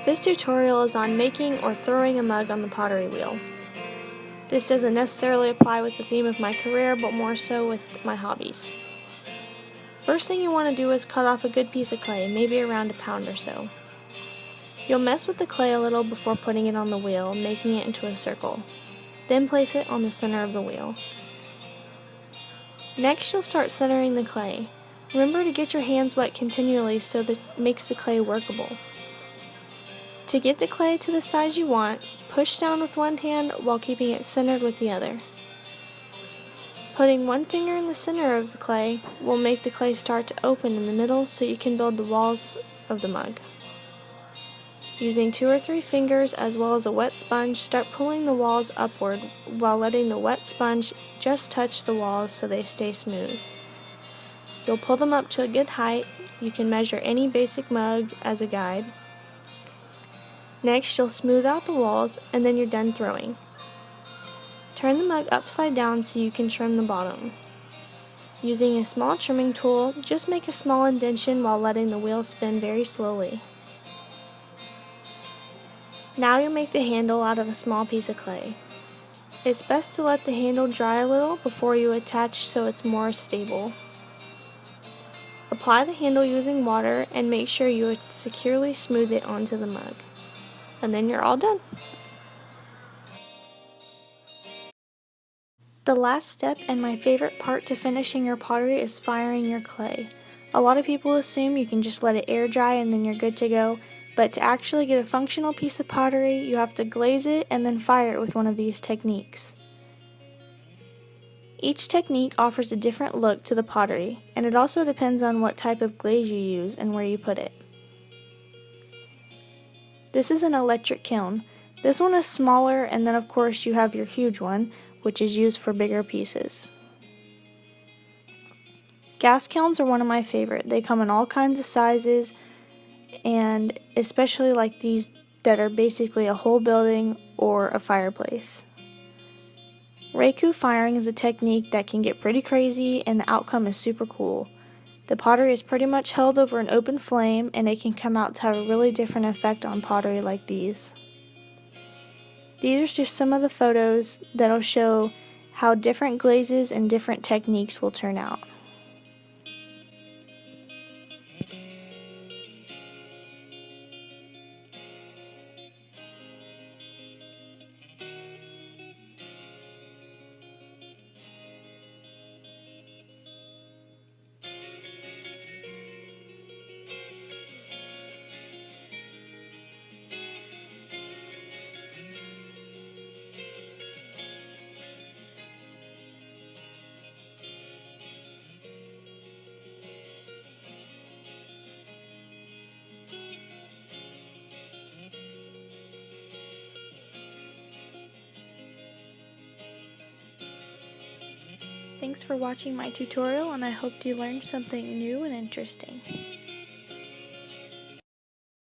This tutorial is on making or throwing a mug on the pottery wheel. This doesn't necessarily apply with the theme of my career, but more so with my hobbies. First thing you want to do is cut off a good piece of clay, maybe around a pound or so. You'll mess with the clay a little before putting it on the wheel, making it into a circle. Then place it on the center of the wheel. Next, you'll start centering the clay. Remember to get your hands wet continually so that it makes the clay workable. To get the clay to the size you want, push down with one hand while keeping it centered with the other. Putting one finger in the center of the clay will make the clay start to open in the middle so you can build the walls of the mug. Using 2 or 3 fingers as well as a wet sponge, start pulling the walls upward while letting the wet sponge just touch the walls so they stay smooth. You'll pull them up to a good height. You can measure any basic mug as a guide. Next, you'll smooth out the walls and then you're done throwing. Turn the mug upside down so you can trim the bottom. Using a small trimming tool, just make a small indentation while letting the wheel spin very slowly. Now you'll make the handle out of a small piece of clay. It's best to let the handle dry a little before you attach so it's more stable. Apply the handle using water and make sure you securely smooth it onto the mug. And then you're all done. The last step and my favorite part to finishing your pottery is firing your clay. A lot of people assume you can just let it air dry and then you're good to go, but to actually get a functional piece of pottery, you have to glaze it and then fire it with one of these techniques. Each technique offers a different look to the pottery, and it also depends on what type of glaze you use and where you put it. This is an electric kiln. This one is smaller, and then of course you have your huge one, which is used for bigger pieces. Gas kilns are one of my favorite. They come in all kinds of sizes, and especially like these that are basically a whole building or a fireplace. Reiku firing is a technique that can get pretty crazy, and the outcome is super cool. The pottery is pretty much held over an open flame, and it can come out to have a really different effect on pottery like these. These are just some of the photos that'll show how different glazes and different techniques will turn out. Thanks for watching my tutorial, and I hope you learned something new and interesting.